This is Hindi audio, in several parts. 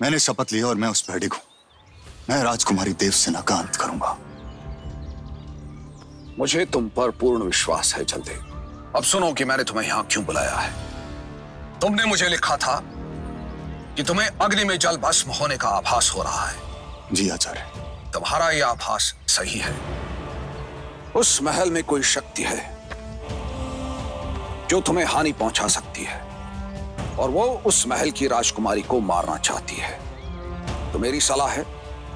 मैंने शपथ ली और मैं उस पर अडिग हूं। मैं राजकुमारी देवसेना का अंत करूंगा। मुझे तुम पर पूर्ण विश्वास है जलदेव। अब सुनो कि मैंने तुम्हें यहां क्यों बुलाया है। तुमने मुझे लिखा था कि तुम्हें अग्नि में जल भस्म होने का आभास हो रहा है। जी आचार्य। तुम्हारा यह आभास सही है। उस महल में कोई शक्ति है जो तुम्हें हानि पहुंचा सकती है और वो उस महल की राजकुमारी को मारना चाहती है। तो मेरी सलाह है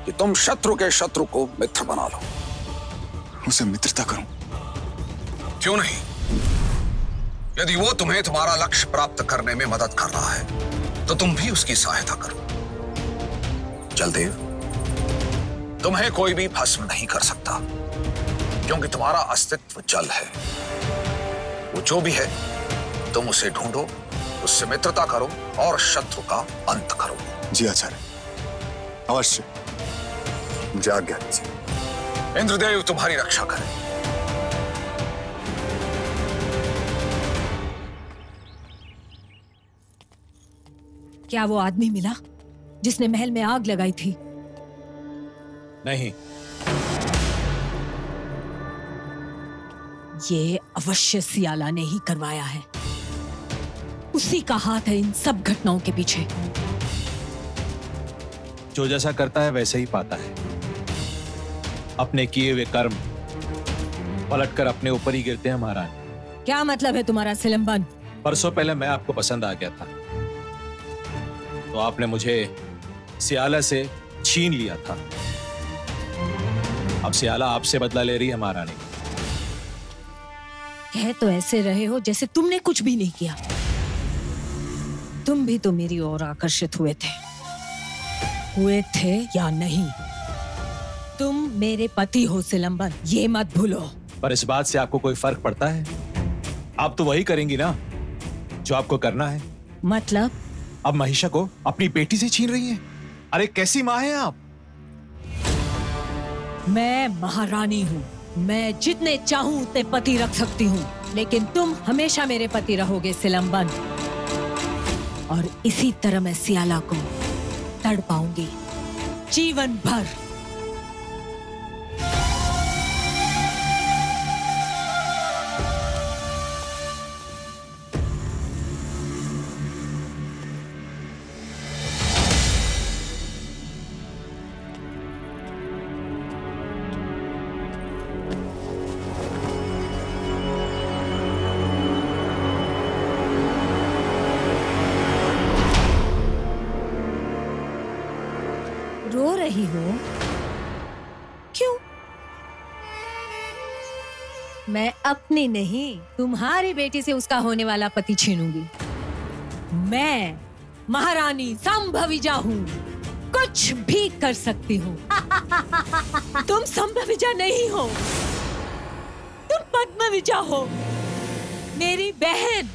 कि तुम शत्रु के शत्रु को मित्र बना लो। उसे मित्रता करूं? क्यों नहीं? यदि वो तुम्हें तुम्हारा लक्ष्य प्राप्त करने में मदद कर रहा है तो तुम भी उसकी सहायता करो। जलदेव, तुम्हें कोई भी भस्म नहीं कर सकता क्योंकि तुम्हारा अस्तित्व जल है। वो जो भी है तुम उसे ढूंढो, उससे मित्रता करो और शत्रु का अंत करो। जी आचार्य, अवश्य। मुझे आज्ञा दीजिए। इंद्रदेव तुम्हारी रक्षा करें। क्या वो आदमी मिला जिसने महल में आग लगाई थी? नहीं। ये अवश्य सियाला ने ही करवाया है। उसी का हाथ है इन सब घटनाओं के पीछे। जो जैसा करता है वैसे ही पाता है। अपने किए हुए कर्म पलटकर अपने ऊपर ही गिरते हैं महाराज। क्या मतलब है तुम्हारा सिलंबन? परसों पहले मैं आपको पसंद आ गया था तो आपने मुझे सियाला से छीन लिया था। अब सियाला आपसे बदला ले रही है महारानी। कह तो ऐसे रहे हो जैसे तुमने कुछ भी नहीं किया। तुम भी तो मेरी ओर आकर्षित हुए थे या नहीं? तुम मेरे पति हो सिलंबन, ये मत भूलो। पर इस बात से आपको कोई फर्क पड़ता है? आप तो वही करेंगी ना जो आपको करना है। मतलब? अब महिषा को अपनी बेटी से छीन रही हैं। अरे कैसी माँ हैं आप? मैं महारानी हूँ। मैं जितने चाहूं उतने पति रख सकती हूँ, लेकिन तुम हमेशा मेरे पति रहोगे सिलंबन। और इसी तरह मैं सियाला को तड़पाऊंगी जीवन भर। रो रही हो? क्यों? मैं अपनी नहीं, तुम्हारी बेटी से उसका होने वाला पति छीनूंगी। मैं महारानी संभविजा हूँ, कुछ भी कर सकती हूँ। तुम संभविजा नहीं हो, तुम पद्मविजा हो, मेरी बहन,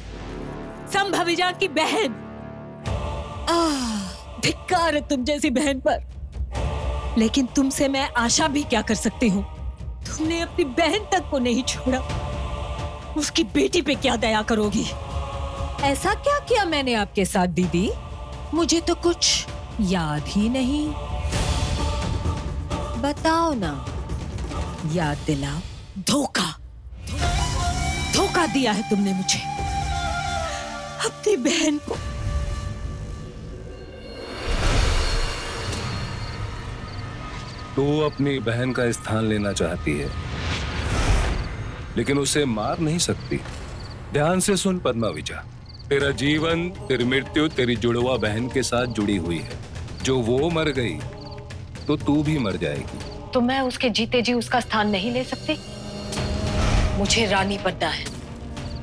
संभविजा की बहन। धिक्कार है तुम जैसी बहन पर। लेकिन तुमसे मैं आशा भी क्या कर सकती हूँ? तुमने अपनी बहन तक को नहीं छोड़ा, उसकी बेटी पे क्या दया करोगी? ऐसा क्या किया मैंने आपके साथ दीदी? मुझे तो कुछ याद ही नहीं। बताओ ना, याद दिलाओ। धोखा, धोखा दिया है तुमने मुझे, अपनी बहन को। तू अपनी बहन का स्थान लेना चाहती है लेकिन उसे मार नहीं सकती। ध्यान से सुन पद्माविजा, तेरा जीवन, तेरी मृत्यु तेरी जुड़वा बहन के साथ जुड़ी हुई है। जो वो मर गई तो तू भी मर जाएगी। तो मैं उसके जीते जी उसका स्थान नहीं ले सकती? मुझे रानी बनना है,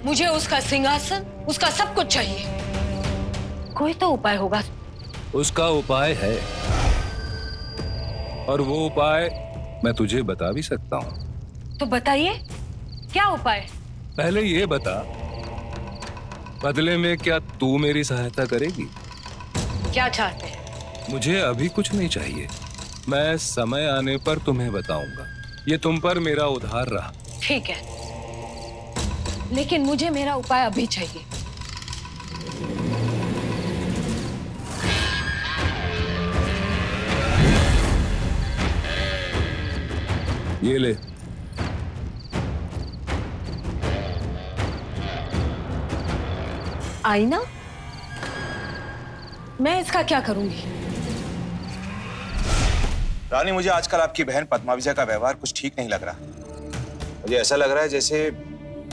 मुझे उसका सिंहासन, उसका सब कुछ चाहिए। कोई तो उपाय होगा। उसका उपाय है और वो उपाय मैं तुझे बता भी सकता हूँ। तो बताइए, क्या उपाय? पहले ये बता, बदले में क्या तू मेरी सहायता करेगी? क्या चाहते हैं? मुझे अभी कुछ नहीं चाहिए, मैं समय आने पर तुम्हें बताऊंगा। ये तुम पर मेरा उधार रहा। ठीक है, लेकिन मुझे मेरा उपाय अभी चाहिए। ये ले। आईना? मैं इसका क्या करूंगी? रानी, मुझे आजकल आपकी बहन पद्माविजा का व्यवहार कुछ ठीक नहीं लग रहा। मुझे ऐसा लग रहा है जैसे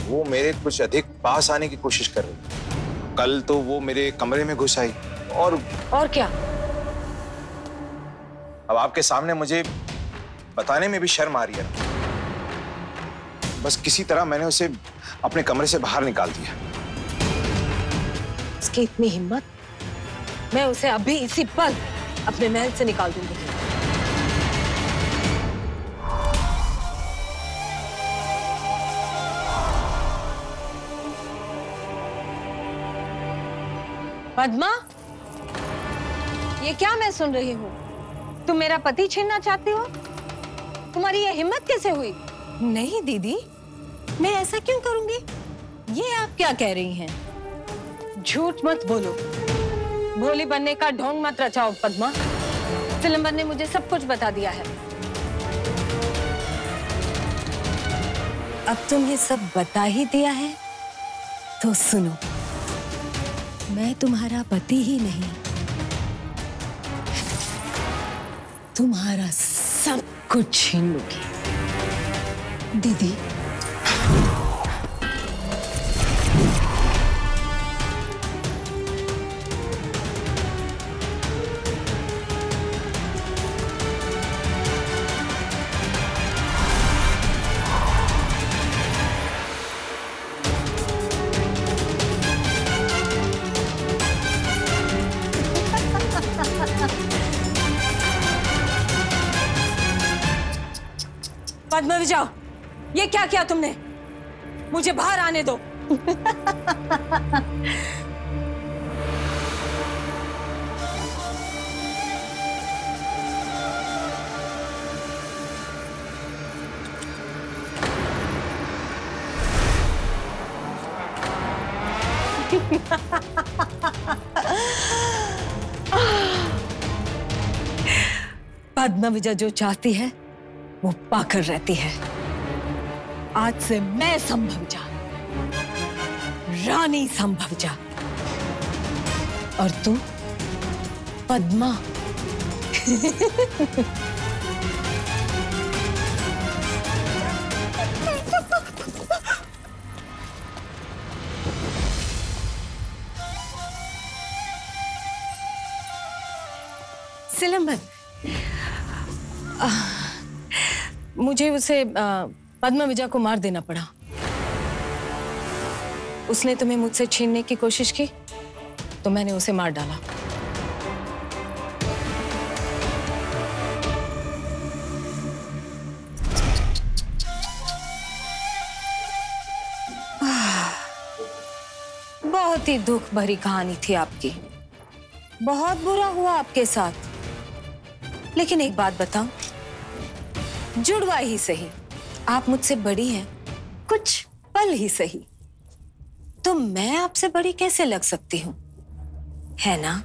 वो मेरे कुछ अधिक पास आने की कोशिश कर रही है। कल तो वो मेरे कमरे में घुस आई और क्या? अब आपके सामने मुझे बताने में भी शर्म आ रही है। बस किसी तरह मैंने उसे अपने कमरे से बाहर निकाल दिया। उसकी इतनी हिम्मत? मैं उसे अभी इसी पल अपने महल से निकाल दूंगी। पद्मा, ये क्या मैं सुन रही हूँ? तुम मेरा पति छीनना चाहती हो? तुम्हारी ये हिम्मत कैसे हुई? नहीं दीदी, मैं ऐसा क्यों करूंगी? ये आप क्या कह रही हैं? झूठ मत बोलो, भोली बनने का ढोंग मत रचाओ पद्मा। सिलंबर ने मुझे सब कुछ बता दिया है। अब तुम्हें सब बता ही दिया है तो सुनो, मैं तुम्हारा पति ही नहीं, तुम्हारा सब कुछ छीन लूंगी। दीदी, पद्माविजा, ये क्या किया तुमने? मुझे बाहर आने दो। पद्माविजा जो चाहती है वो पाकर रहती है। आज से मैं संभवजा, रानी संभवजा, और तू पद्मा। सिलंबर, मुझे उसे पद्माविजा को मार देना पड़ा। उसने तुम्हें मुझसे छीनने की कोशिश की तो मैंने उसे मार डाला। बहुत ही दुख भरी कहानी थी आपकी। बहुत बुरा हुआ आपके साथ। लेकिन एक बात बताओ, जुड़वा ही सही, आप मुझसे बड़ी हैं, कुछ पल ही सही, तो मैं आपसे बड़ी कैसे लग सकती हूँ, है ना?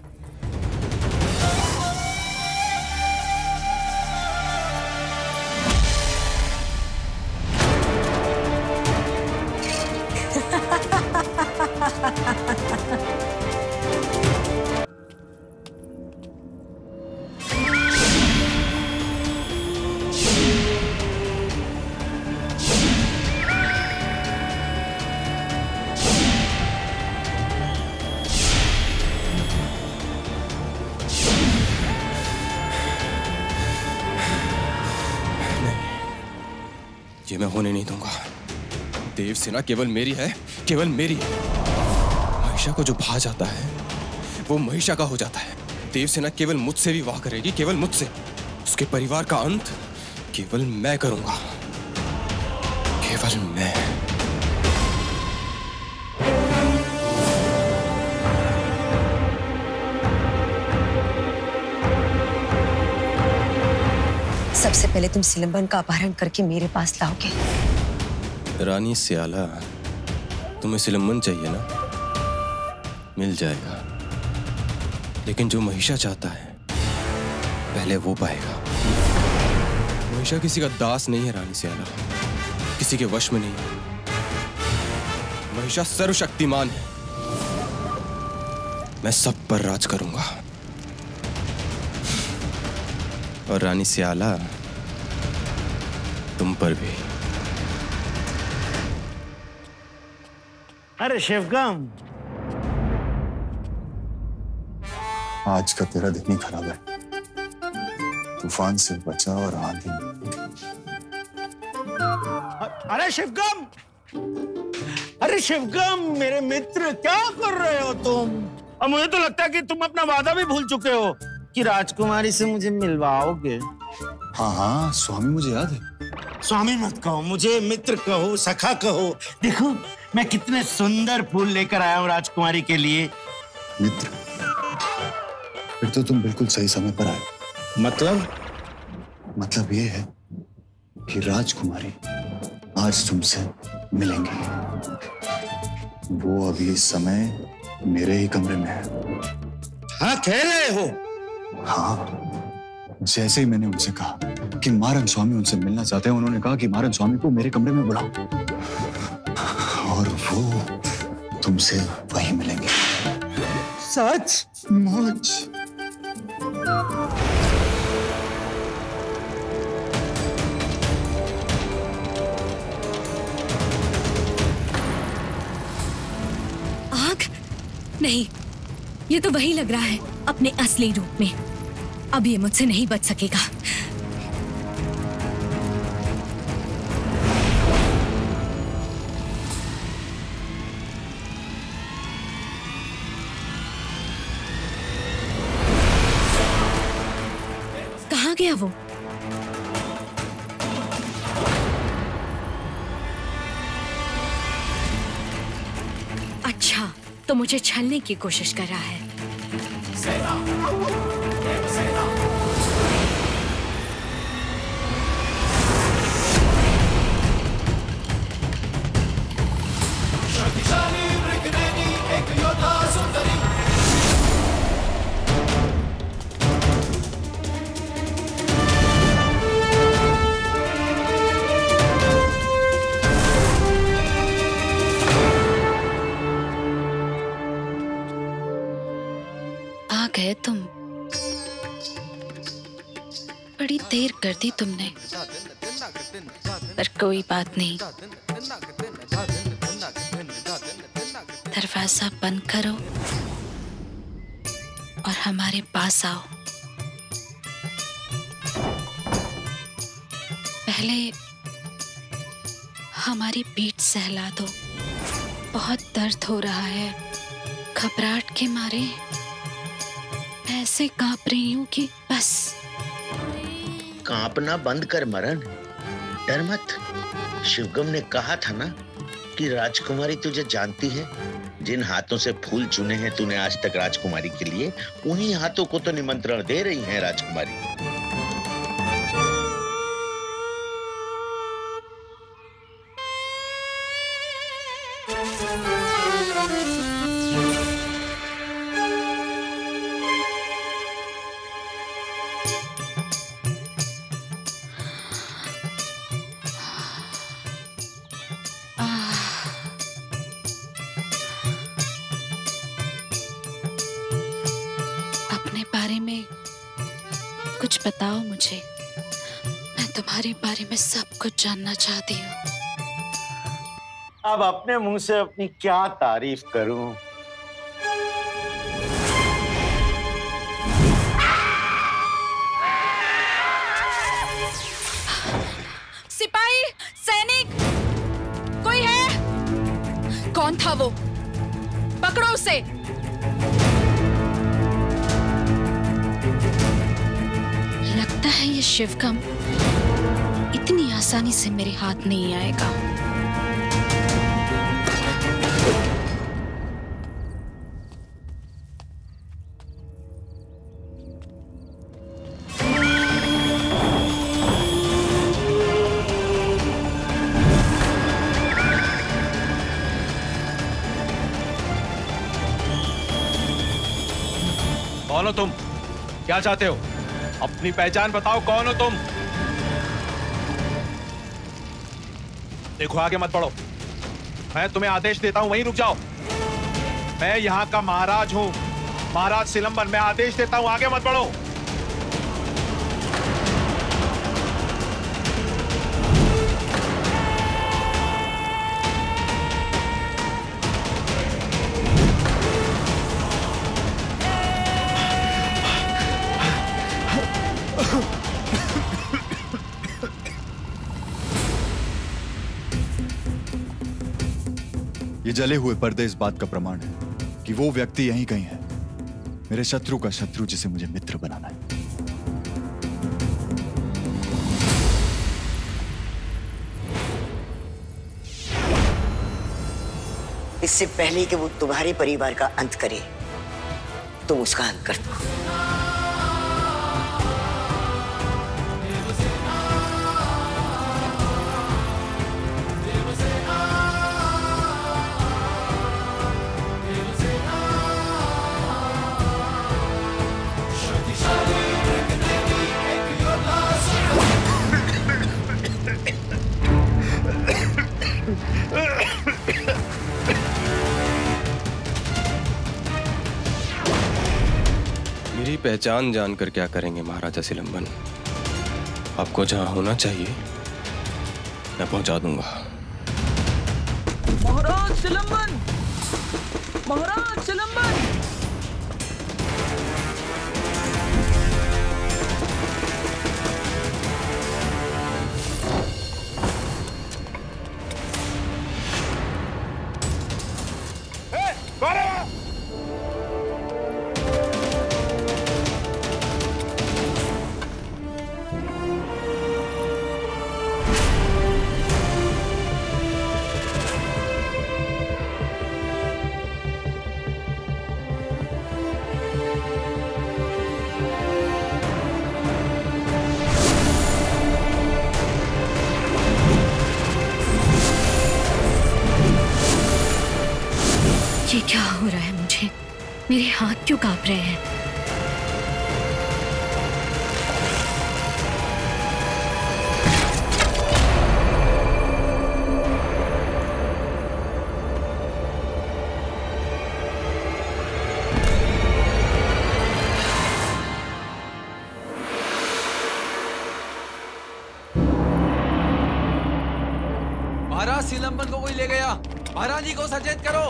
ये मैं होने नहीं दूंगा। देवसेना केवल मेरी है, केवल मेरी। महिषा को जो भा जाता है वो महिषा का हो जाता है। देवसेना केवल मुझसे विवाह करेगी, केवल मुझसे। उसके परिवार का अंत केवल मैं करूंगा, केवल मैं। सबसे पहले तुम सिलंबन का अपहरण करके मेरे पास लाओगे। रानी स्याला, तुम्हें सिलम्बन चाहिए ना? मिल जाएगा, लेकिन जो महिषा चाहता है पहले वो पाएगा। महिषा किसी का दास नहीं है रानी सियाला, किसी के वश में नहीं है। महिषा सर्वशक्तिमान है। मैं सब पर राज करूंगा। और रानी सियाला, तुम पर भी। अरे शिवगम, आज का तेरा दिन ही खराब है। तूफान से बचा और आंधी। अरे शिवगम, अरे शिवगम मेरे मित्र, क्या कर रहे हो तुम? और मुझे तो लगता है कि तुम अपना वादा भी भूल चुके हो कि राजकुमारी से मुझे मिलवाओगे। हाँ हाँ स्वामी, मुझे याद है। स्वामी मत कहो, मुझे मित्र कहो, सखा कहो। देखो मैं कितने सुंदर फूल लेकर आया हूँ राजकुमारी के लिए। मित्र, फिर तो तुम बिल्कुल सही समय पर आए। मतलब ये है कि राजकुमारी आज तुमसे मिलेंगी। वो अभी इस समय मेरे ही कमरे में है। हाँ कह रहे हो? हाँ, जैसे ही मैंने उनसे कहा कि महाराज स्वामी उनसे मिलना चाहते हैं, उन्होंने कहा कि महाराज स्वामी को मेरे कमरे में बुलाओ और वो तुमसे वहीं मिलेंगे। सच? मौज। आग? नहीं, ये तो वही लग रहा है अपने असली रूप में। अब ये मुझसे नहीं बच सकेगा। कहाँ गया वो? अच्छा, तो मुझे छलने की कोशिश कर रहा है। गए तुम। बड़ी देर कर दी तुमने, पर कोई बात नहीं। दरवाजा बंद करो और हमारे पास आओ। पहले हमारी पीठ सहला दो। बहुत दर्द हो रहा है। घबराहट के मारे ऐसे कांप रही हूँ कि बस। कांपना बंद कर मरण, डर मत। शिवगम ने कहा था ना कि राजकुमारी तुझे जानती है। जिन हाथों से फूल चुने हैं तूने आज तक राजकुमारी के लिए, उन्हीं हाथों को तो निमंत्रण दे रही है राजकुमारी। कुछ बताओ मुझे, मैं तुम्हारे बारे में सब कुछ जानना चाहती हूँ। अब अपने मुंह से अपनी क्या तारीफ करूं? सिपाही, सैनिक, कोई है? कौन था वो? पकड़ो उसे। लगता है ये शिवगम इतनी आसानी से मेरे हाथ नहीं आएगा। कौन हो तुम? क्या चाहते हो? अपनी पहचान बताओ, कौन हो तुम? देखो आगे मत बढ़ो, मैं तुम्हें आदेश देता हूं वहीं रुक जाओ। मैं यहाँ का महाराज हूँ, महाराज सिलंबन, मैं आदेश देता हूँ आगे मत बढ़ो। ये जले हुए पर्दे इस बात का प्रमाण है कि वो व्यक्ति यहीं कहीं है, मेरे शत्रु का शत्रु जिसे मुझे मित्र बनाना है। इससे पहले कि वो तुम्हारे परिवार का अंत करे, तुम उसका अंत कर दो। मेरी पहचान जानकर क्या करेंगे महाराजा सिलंबन? आपको जहां होना चाहिए मैं पहुंचा दूंगा। महाराज सिलंबन! महाराज सिलंबन! ये क्या हो रहा है मुझे? मेरे हाथ क्यों कांप रहे हैं? महाराज सिलंबन को कोई ले गया, महारानी को सचेत करो।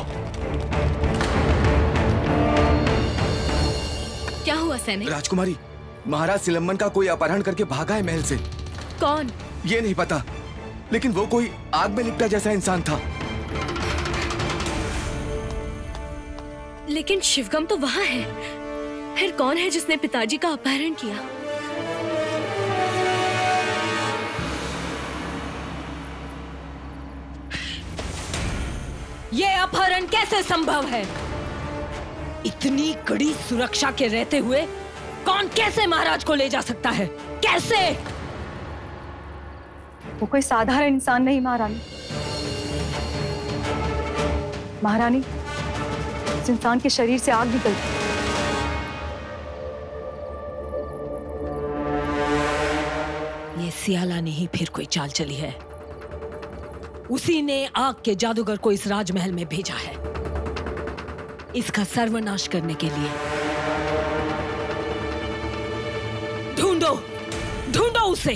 क्या हुआ सैनिक? राजकुमारी, महाराज सिलंबन का कोई अपहरण करके भागा है महल से। कौन? ये नहीं पता, लेकिन वो कोई आग में लिपटा जैसा इंसान था। लेकिन शिवगम तो वहां है। फिर कौन है जिसने पिताजी का अपहरण किया? ये अपहरण कैसे संभव है? इतनी कड़ी सुरक्षा के रहते हुए कौन कैसे महाराज को ले जा सकता है? कैसे? वो कोई साधारण इंसान नहीं महारानी। महारानी, उस इंसान के शरीर से आग निकलती। ये सियाला ने ही फिर कोई चाल चली है। उसी ने आग के जादूगर को इस राजमहल में भेजा है, इसका सर्वनाश करने के लिए। ढूंढो, ढूंढो उसे।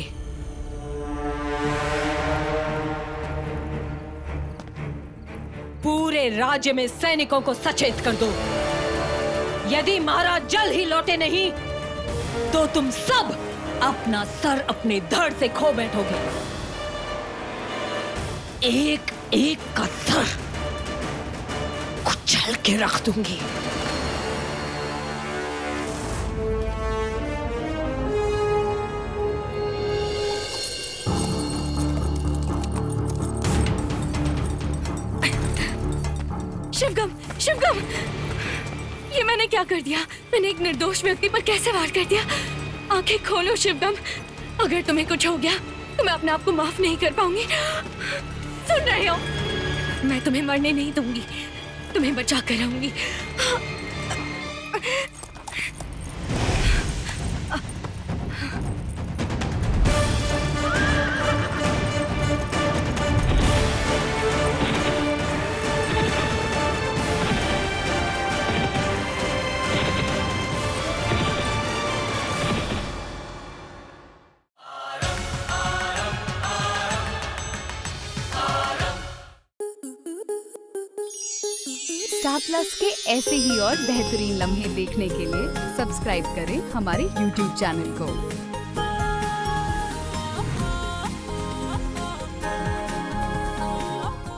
पूरे राज्य में सैनिकों को सचेत कर दो। यदि महाराज जल्द ही लौटे नहीं तो तुम सब अपना सर अपने धड़ से खो बैठोगे। एक एक का सर कुचल के रख दूंगी। शिवगम, शिवगम, ये मैंने क्या कर दिया? मैंने एक निर्दोष व्यक्ति पर कैसे वार कर दिया? आंखें खोलो शिवगम, अगर तुम्हें कुछ हो गया तो मैं अपने आप को माफ नहीं कर पाऊंगी। सुन रहे हो? मैं तुम्हें मरने नहीं दूंगी, तुम्हें बचा कर रहूंगी। स्टार प्लस के ऐसे ही और बेहतरीन लम्हे देखने के लिए सब्सक्राइब करें हमारे YouTube चैनल को।